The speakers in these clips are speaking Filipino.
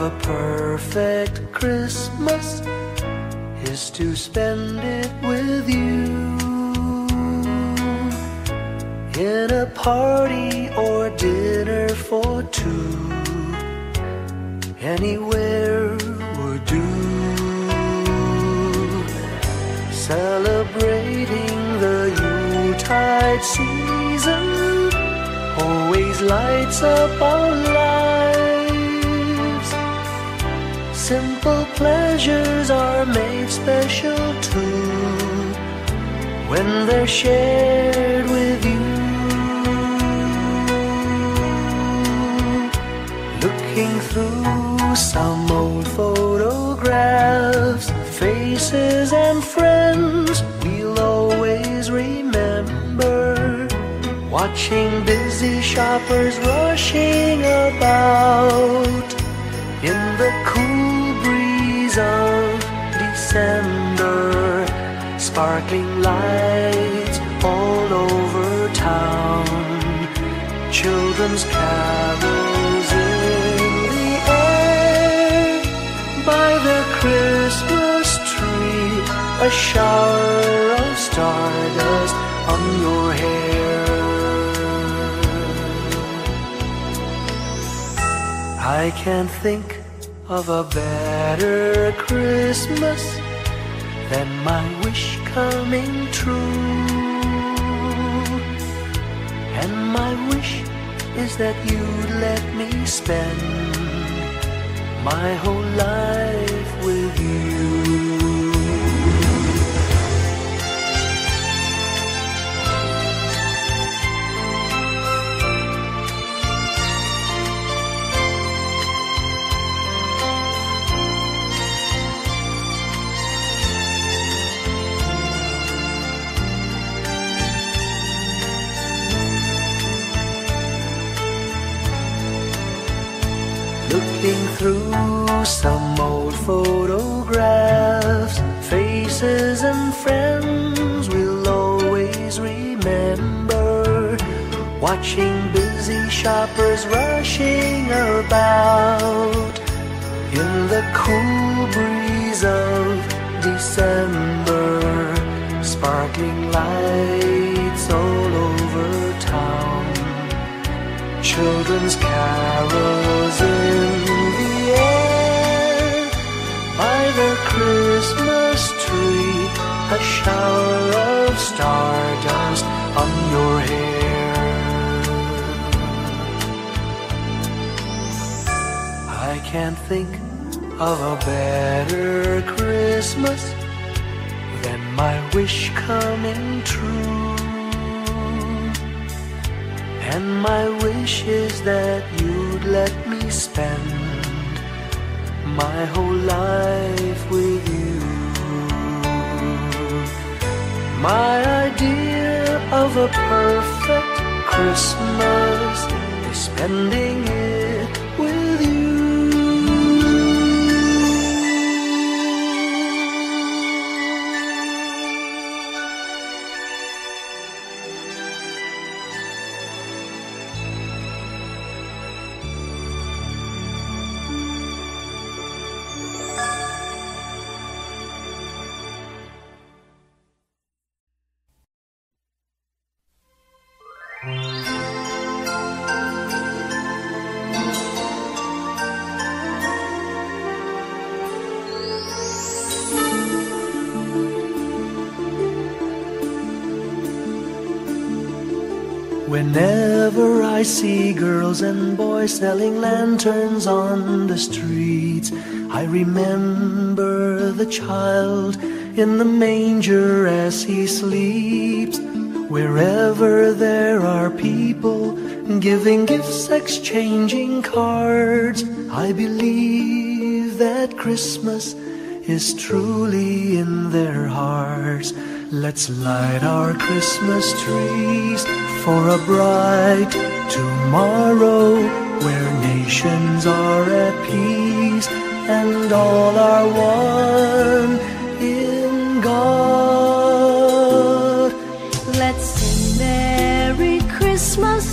of a perfect Christmas is to spend it with you, in a party or dinner for two. Anywhere would do. Celebrating the Yuletide season always lights up our lives. Simple pleasures are made special too when they're shared with you. Looking through some old photographs, faces and friends we'll always remember, watching busy shoppers rushing about in the cool breeze of December, sparkling lights all over town, children's carols in the air, by the Christmas tree, a shower of stardust on your hair. I can't think of a better Christmas than my wish coming true. And my wish is that you'd let me spend my whole life with you. Looking through some old photographs, faces and friends we'll always remember, watching busy shoppers rushing about in the cool breeze of December, sparkling lights all over town, children's carols in the air, by the Christmas tree, a shower of stardust on your hair. I can't think of a better Christmas than my wish coming true. And my wish is that you'd let me spend my whole life with you. My idea of a perfect Christmas is spending it with you. Whenever I see girls and boys selling lanterns on the streets, I remember the child in the manger as he sleeps. Wherever there are people giving gifts, exchanging cards, I believe that Christmas is truly in their hearts. Let's light our Christmas trees for a bright tomorrow, where nations are at peace and all are one in God. Let's sing Merry Christmas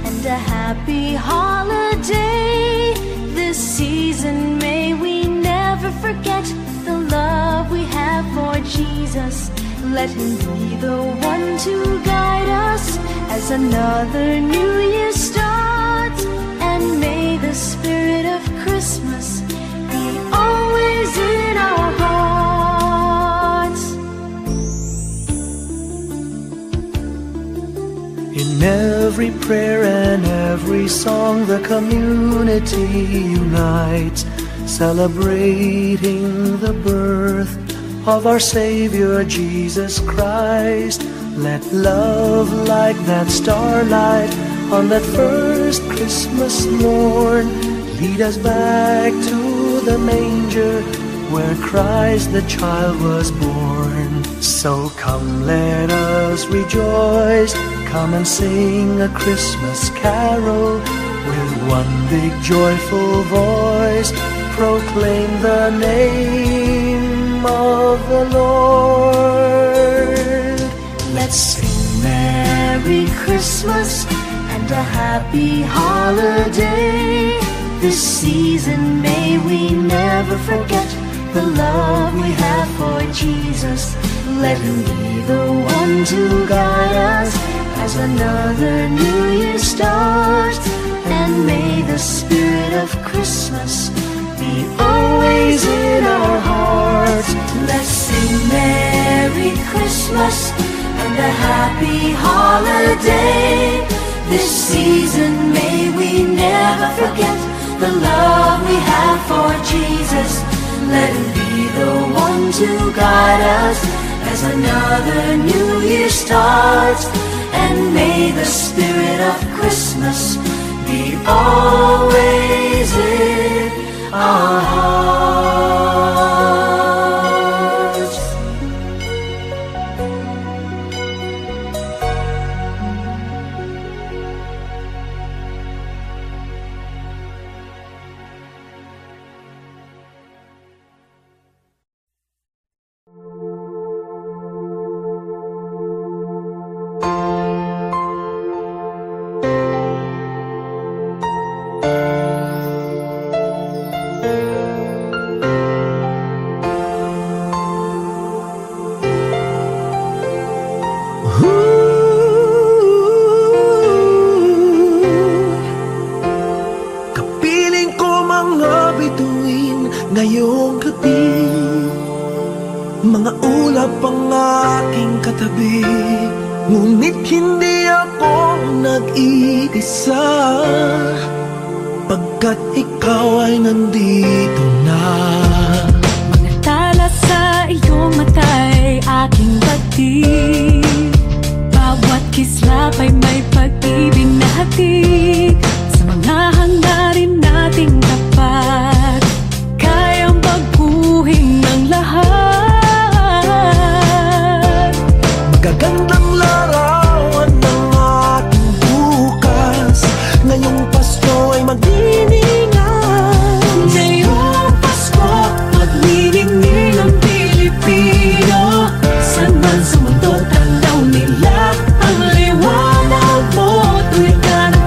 and a happy holiday this season may we never forget the love we have for Jesus. Let Him be the one to guide us as another new year starts. And may the spirit of Christmas be always in our hearts. In every prayer and every song, the community unites, celebrating the birth of our Savior Jesus Christ. Let love like that starlight on that first Christmas morn lead us back to the manger where Christ the child was born. So come, let us rejoice, come and sing a Christmas carol with one big joyful voice, proclaim the name of the Lord. Let's sing Merry Christmas and a happy holiday. This season may we never forget the love we have for Jesus. Let Him be the one to guide us as another new year starts. And may the spirit of Christmas be always in our hearts. Let's sing Merry Christmas and a happy holiday. This season may we never forget the love we have for Jesus. Let Him be the one to guide us as another new year starts. And may the spirit of Christmas be always in our hearts. Ngayong gabi, mga ulap ang aking katabi, ngunit hindi ako nag-iisa, pagkat ikaw ay nandito na. Mga tala sa iyong mata'y aking pagtig, bawat kislap ay may pag-ibig na hatid. Sa mga hangarin nating tapat, kayang baguhin ng lahat. Magagandang larawan ng ating bukas, ngayong Pasko ay magdiningan. Ngayong Pasko, magniningning ang Pilipino. Saan man sa mundo, tanaw nila ang liwanag mo. Tuwid ka ng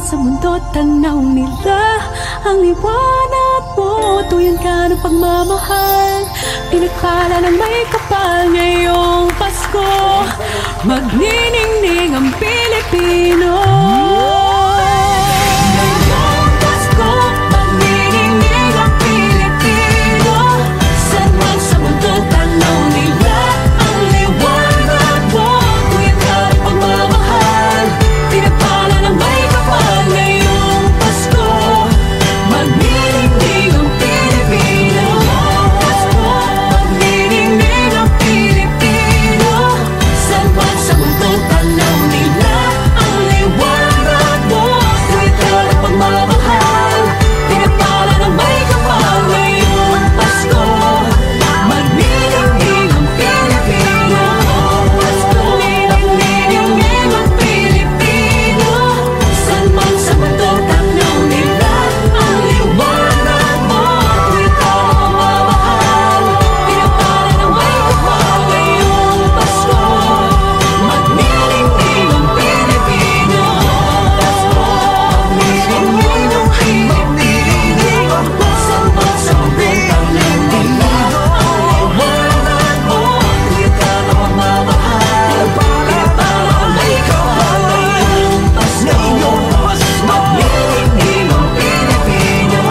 sa mundo, tanaw nila ang liwanag mo. Tuyan ka ng pagmamahal, pinagpala ng may kapal. Ngayong Pasko, magniningning ang Pilipino. Ngayong Pasko, magniningning ang Pilipino. Saan man sa mundo, tanaw nila ang liwanag mo. Tuyan ka ng pagmamahal, pinagpala ng may kapal. Ngayong Pasko, magniningning ang Pilipino. Pasko, magniningning ang Pilipino. Saan man sa mundo, tanaw nila ang liwanag mo. Tuwid ka ng pagmamahal, pinagpala ng may kapal. Ngayong Pasko, magniningning ang Pilipino. Pasko, magniningning ang Pilipino. Saan man sa mundo, tanaw nila ang liwanag mo. Tuwid ka ng pagmamahal, pinagpala ng may kapal. Ngayong Pasko, magniningning ang Pilipino. Pasko, magniningning ang Pilipino. Saan man sa mundo, tanaw nila ang liwanag mo. Tuwid ka ng pagmamahal, pinagpala ng may kapal. Ngayong Pasko, magniningning ang Pilipino.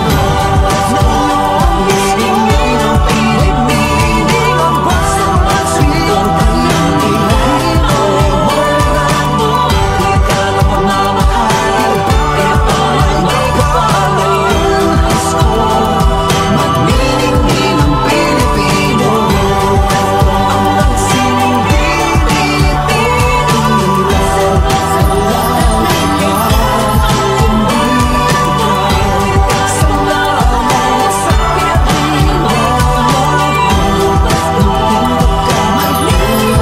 Magniningning ang Pilipino. Saan man sa mundo, tanaw nila ang liwanag mo. Tuwid ka ng pagmamahal, pinagpala ng may kapal. Ngayong Pasko, magniningning ang Pilipino. Ang sining Pilipino. Saan man sa mundo, tanaw nila ang liwanag mo. Sa lahat sa Pilipino. Ngayong Pasko, magniningning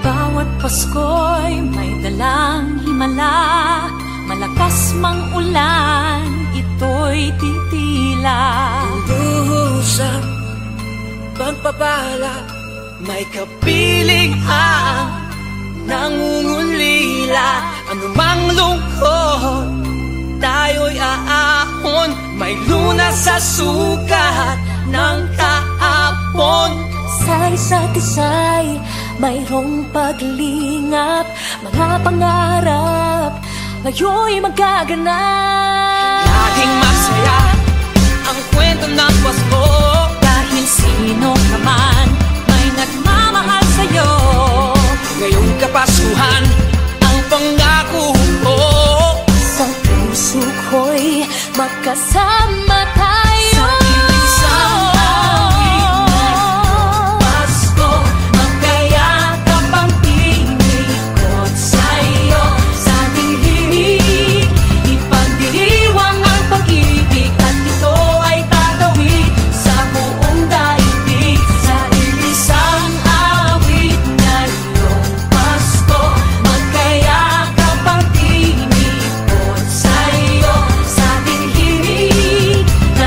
bawat Pasko'y may dalang himala. Malakas mang ulan, ito'y titila. Usap, pagpapala, may kapiling ang nangungulila. Anumang lungkot, tayo'y aahon. May lunas sa sukat ng kahapon. Sa isa't isa'y mayroong paglingap. Mga pangarap ngayon'y magaganap. Laging masaya ang kwento ng Pasko. Dahil sino ka man may nagmamahal sa'yo. Ngayong Kapaskuhan, ang pangako ko. Sa puso ko'y magkasama tayo. Sa isang awit na Pasko, magkayakap ang tinikot sa'yo. Sa ating himig, ipagdiriwang ang pag-ibig, at ito ay tatawid sa buong daigdig. Sa isang awit na iyong Pasko, magkayakap ang tinikot sa'yo. Sa ating himig na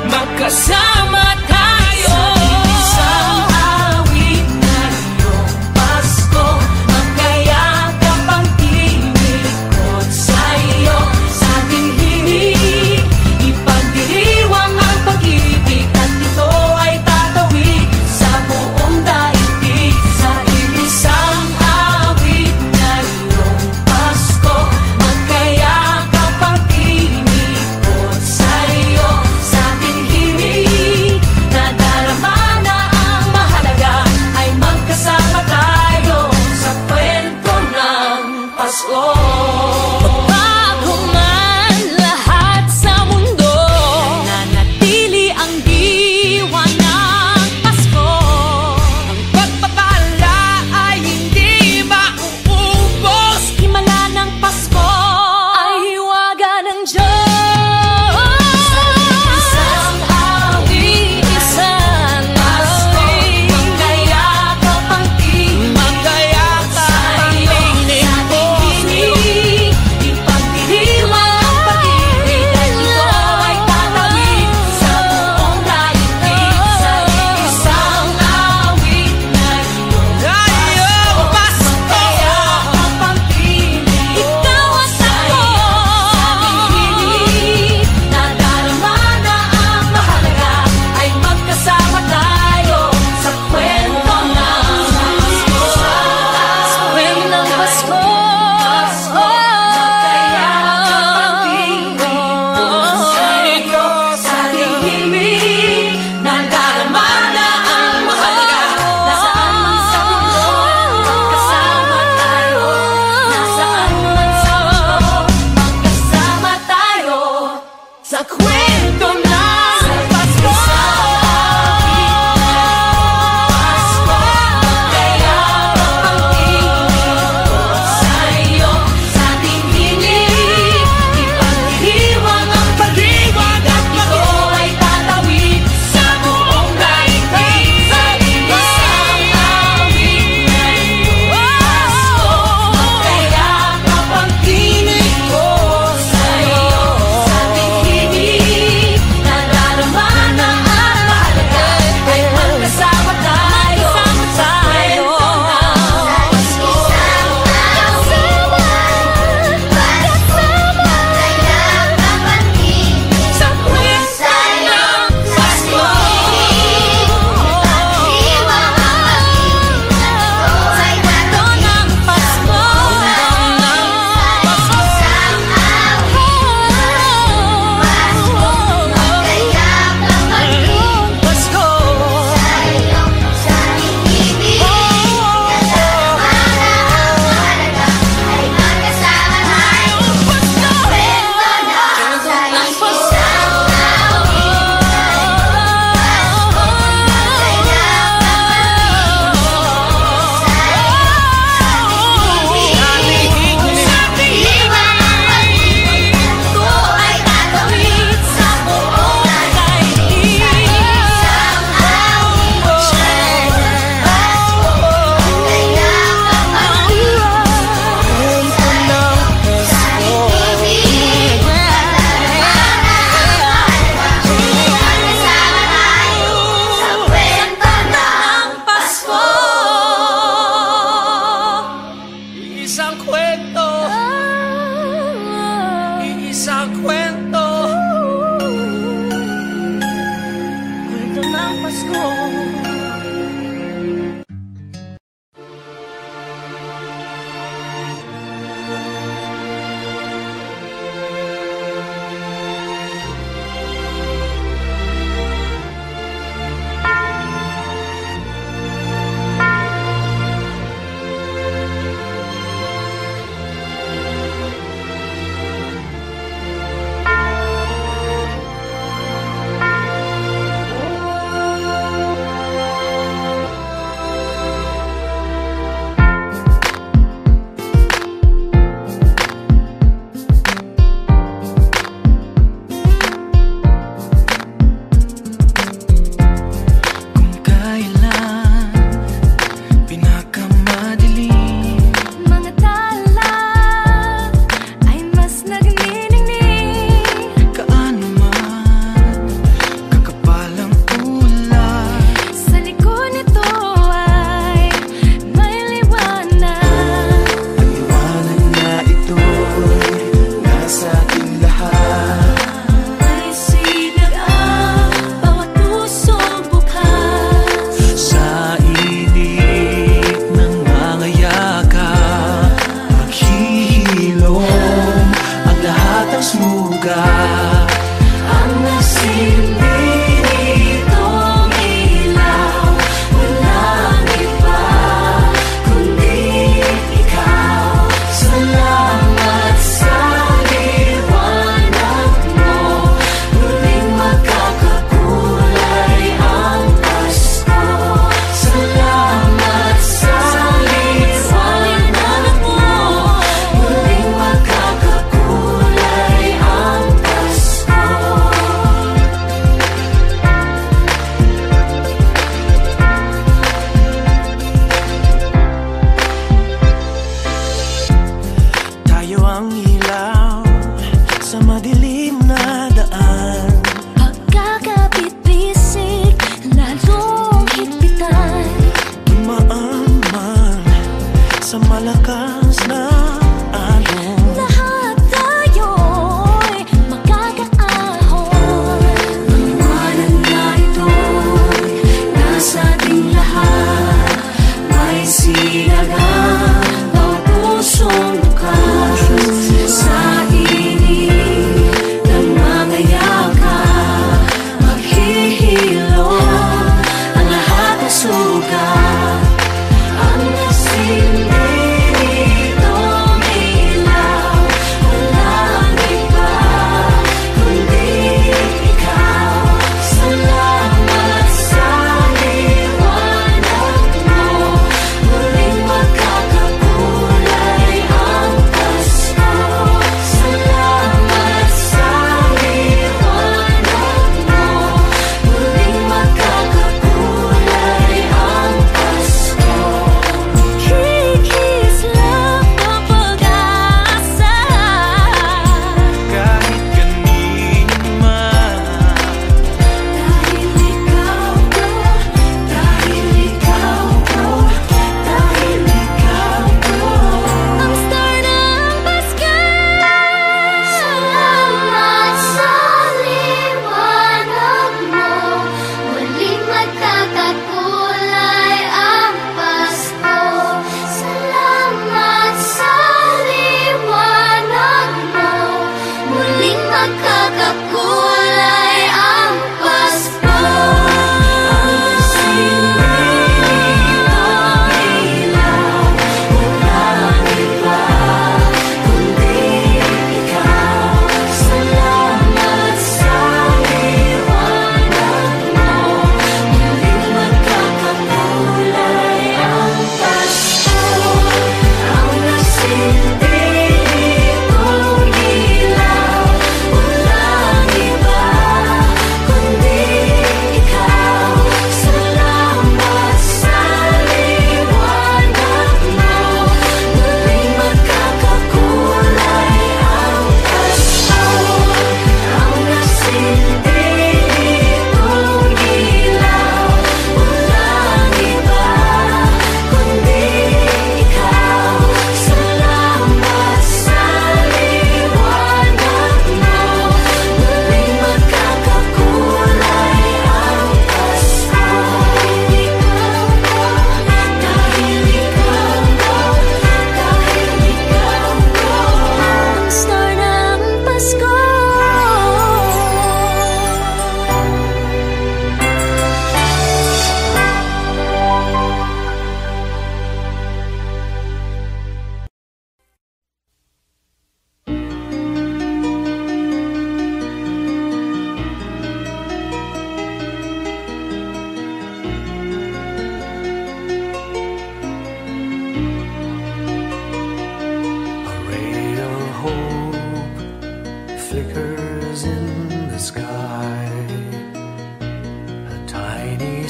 magkasama tayo. Isang awit na iyong Pasko, magkayakap ang tinikot sa'yo. Sa ating himig, ipagdiriwang ang pag-ibig, at ito ay tatawid sa buong daigdig. Sa isang awit na iyong Pasko, magkayakap ang tinikot sa'yo. Sa ating himig,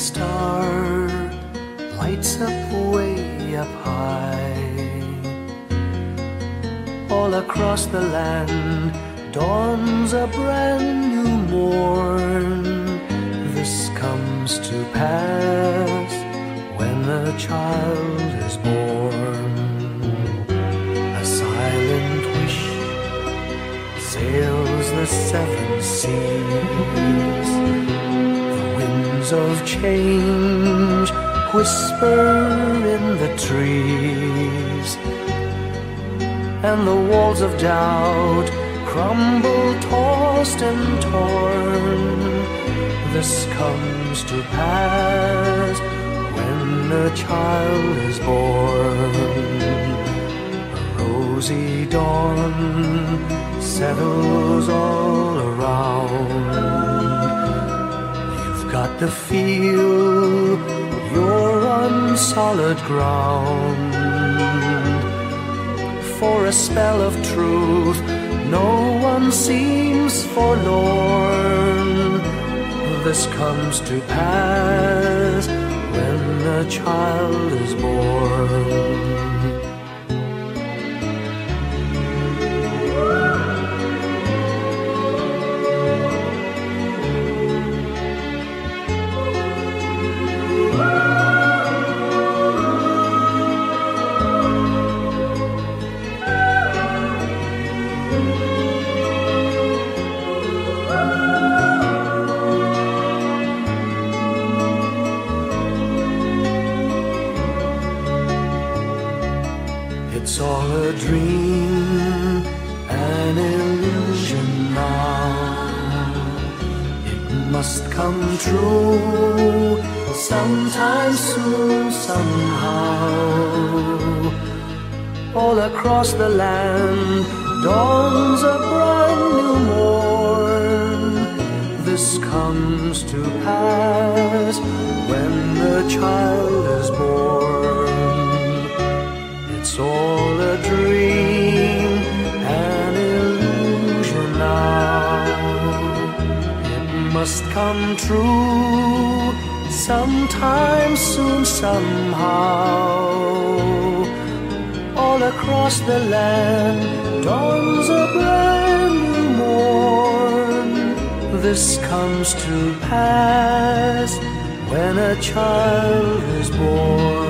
star lights up way up high. All across the land dawns a brand new morn. This comes to pass when a child is born. A silent wish sails the seven seas. The winds of change whisper in the trees, and the walls of doubt crumble, tossed and torn. This comes to pass when a child is born. A rosy dawn settles all around. You've got to feel you're on solid ground. For a spell of truth, no one seems forlorn. This comes to pass when a child is born. It's all a dream, an illusion now. It must come true sometime soon, somehow. All across the land dawns a brand new morn. This comes to pass when the child is born. It's all a dream, an illusion now. It must come true sometime soon, somehow. All across the land dawns a brand new morn. This comes to pass when a child is born.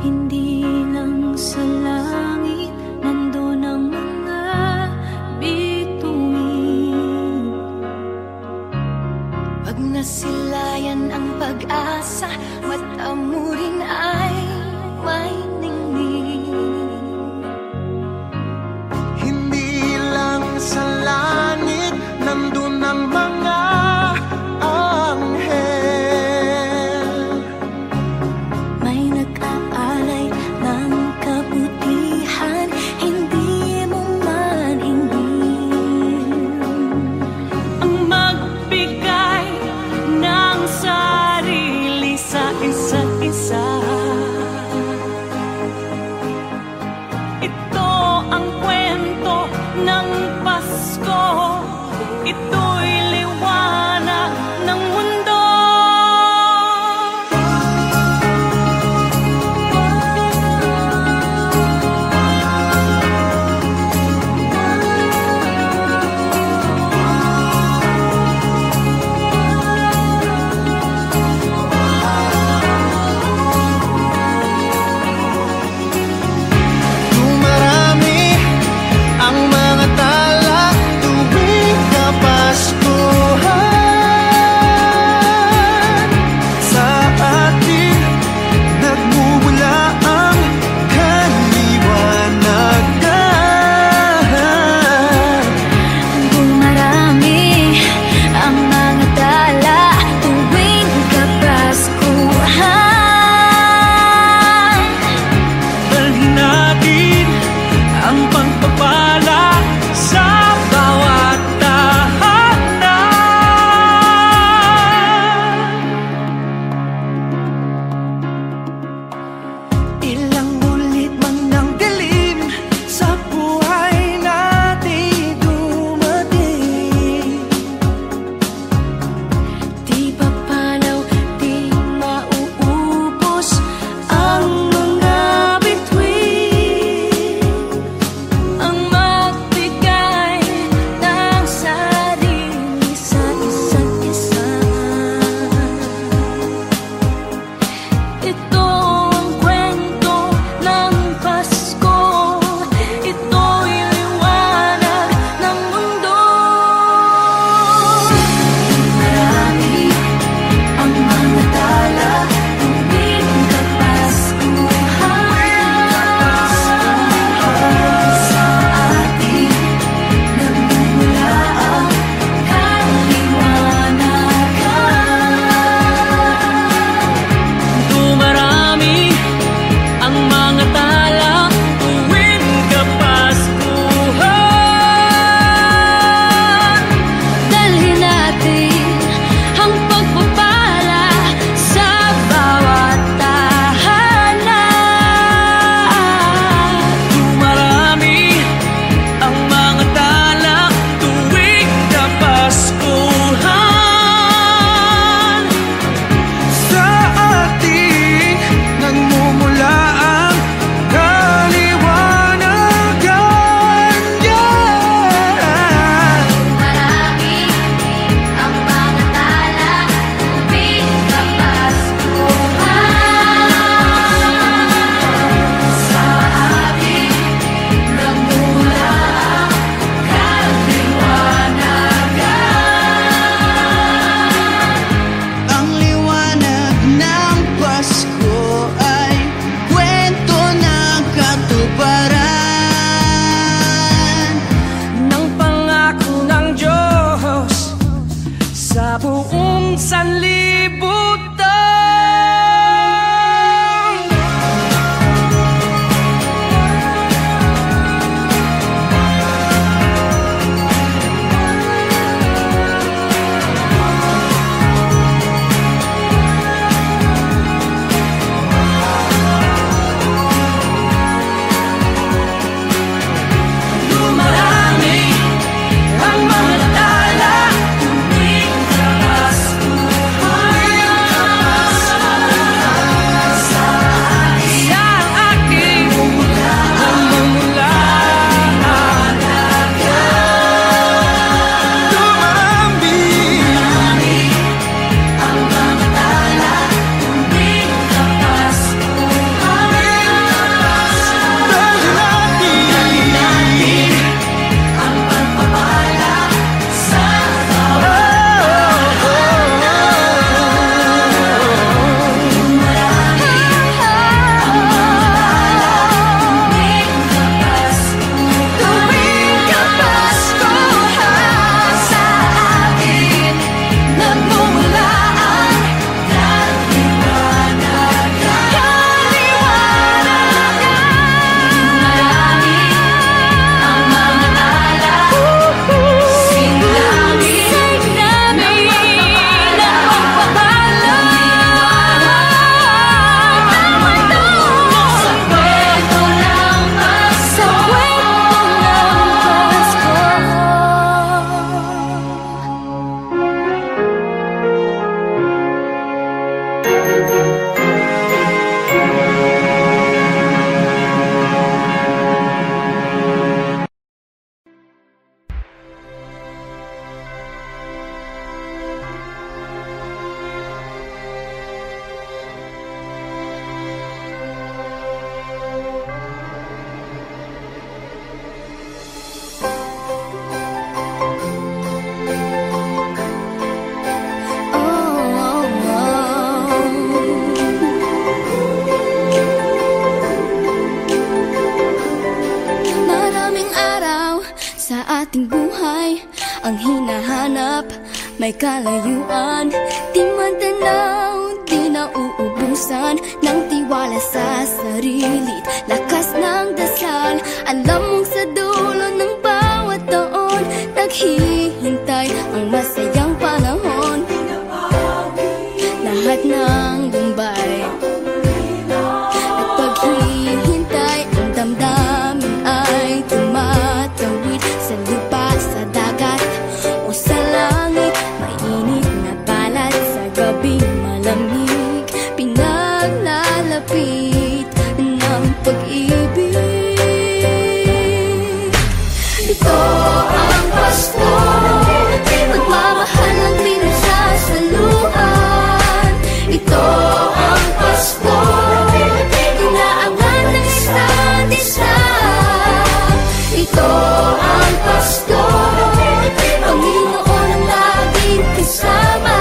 Hindi lang sa langit nandun ang mga bituin. Pag nasilayan ang pag-asa, mata mo rin ay may ningning. Hindi lang sa langit nandun ang mga anghel. May nag-aalay ng kabutihan, hindi mo man ingin. Ang magbigay ng sarili sa isa't isa. ating buhay ang hinahanap, may kalayuan, di matanaw, di nauubusan ng tiwala sa sarili't lakas ng dasal. Alam mong sa dulo ng bawat taon, naghihintay ang masayang panahon. Lahat ng lumbay at paghihintay, ang damdamin ay tumatawid sa lupa, sa dagat o sa langit. Mainit na palad sa gabing malamig, pinaglalapit ng pag-ibig. Ito ang Pasko, pagmamahal ang pinagsasaluhan. Ito ang Pasko, inaabangan ng isa't isa. Ito ang Pasko, Panginoon ang laging kasama.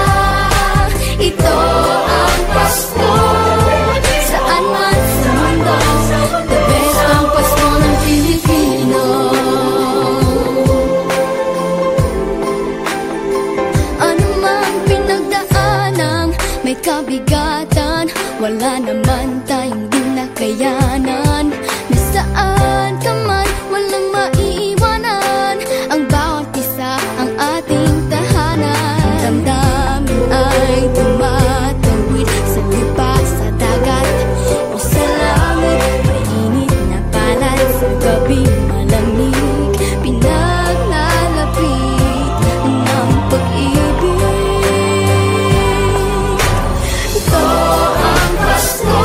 Ito ang Pasko, saan man sa mundo, the best ang Pasko ng Pilipino. Ano mang pinagdaanang may kabigatan, wala naman tayong di nakayanan. Nasaan ka man, walang maiiwanan, ang bawat isa ang ating tahanan. Damdamin ay tumatawid sa lupa, sa dagat o sa langit. Mainit na palad sa gabing malamig, pinaglalapit ng pag-ibig. Ito ang Pasko,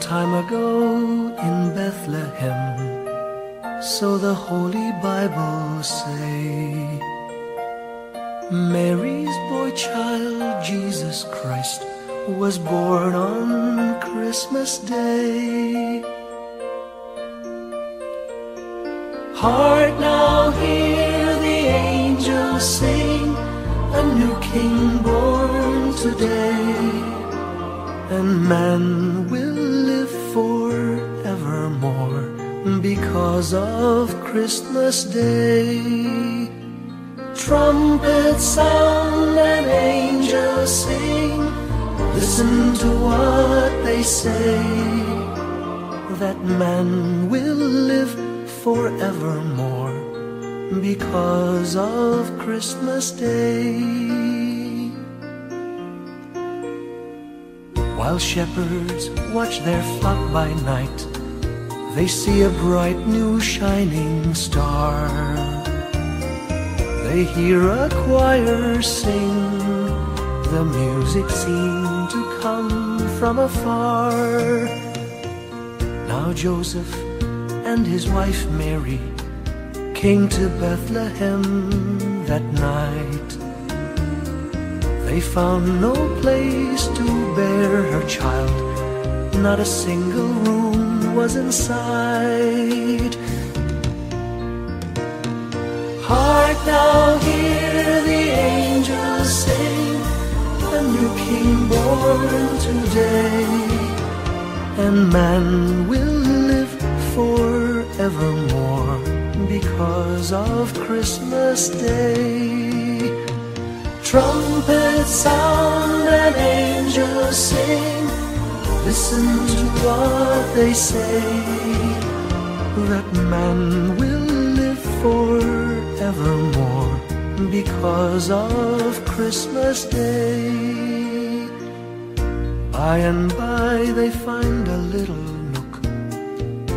time ago in Bethlehem, so the Holy Bible say, Mary's boy child, Jesus Christ, was born on Christmas Day. Hark now, hear the angels sing, a new King born today, and man will live forevermore because of Christmas Day. Trumpets sound and angels sing, listen to what they say, that man will live forevermore because of Christmas Day. While shepherds watch their flock by night, they see a bright new shining star. They hear a choir sing, the music seemed to come from afar. Now Joseph and his wife Mary came to Bethlehem that night. They found no place to bear her child, not a single room was in sight. Hark now, hear the angels sing, a new King born today, and man will live forevermore because of Christmas Day. Trumpets sound and angels sing, listen to what they say, that man will live forevermore because of Christmas Day. By and by they find a little nook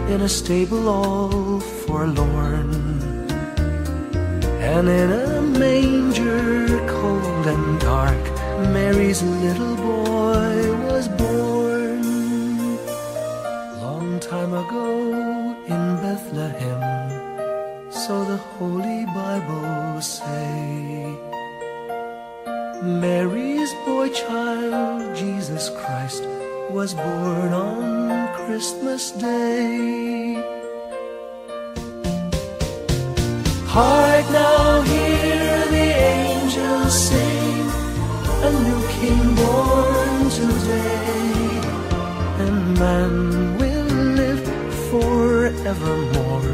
in a stable all forlorn, and in a manger cold and dark, Mary's little boy was born. Long time ago in Bethlehem, so the Holy Bible say, Mary's boy child, Jesus Christ, was born on Christmas Day. Hark now, hear the angels sing, a new King born today, and man will live forevermore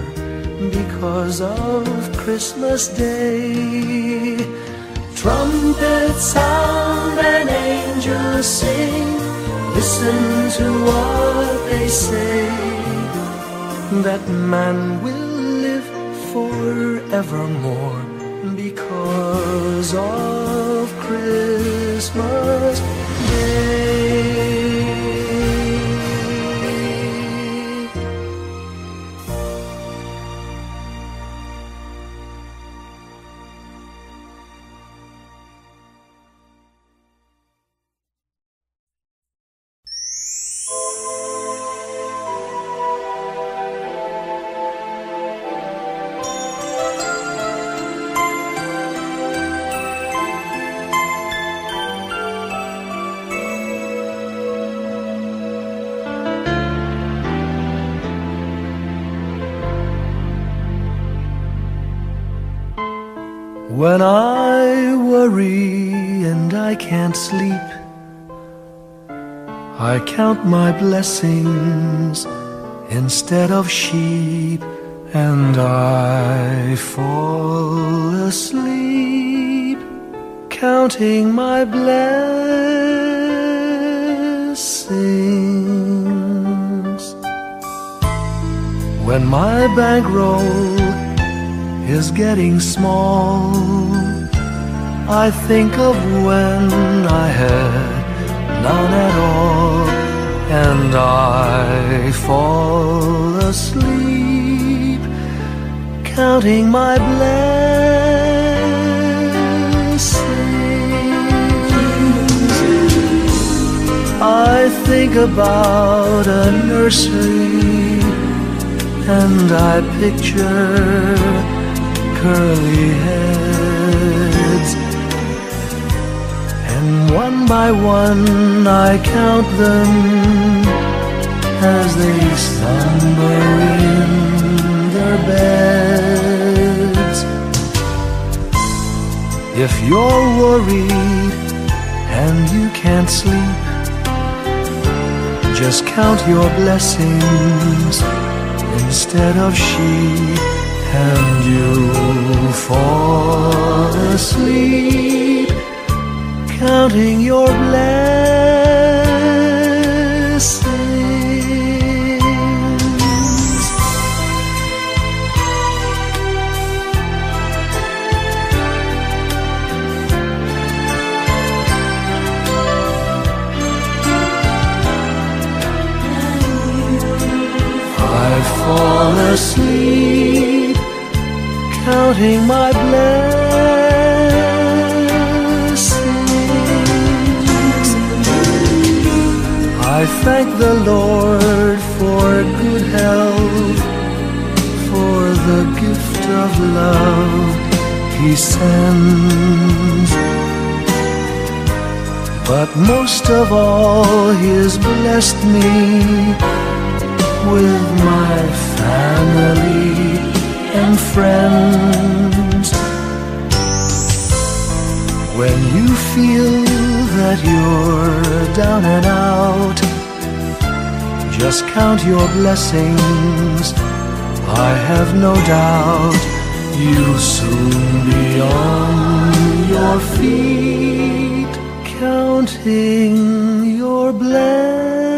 because of Christmas Day. Trumpets sound and angels sing, listen to what they say, that man will live forevermore because of Christmas Day. When I worry and I can't sleep, I count my blessings instead of sheep, and I fall asleep counting my blessings. When my bankroll is getting small, I think of when I had none at all, and I fall asleep counting my blessings. I think about a nursery, and I picture curly heads, and one by one I count them as they slumber in their beds. If you're worried and you can't sleep, just count your blessings instead of sheep, and you'll fall asleep counting your blessings. I fall asleep counting my blessings. I thank the Lord for good health, for the gift of love He sends. But most of all, He has blessed me with my family and friends. When you feel that you're down and out, just count your blessings. I have no doubt you'll soon be on your feet, counting your blessings.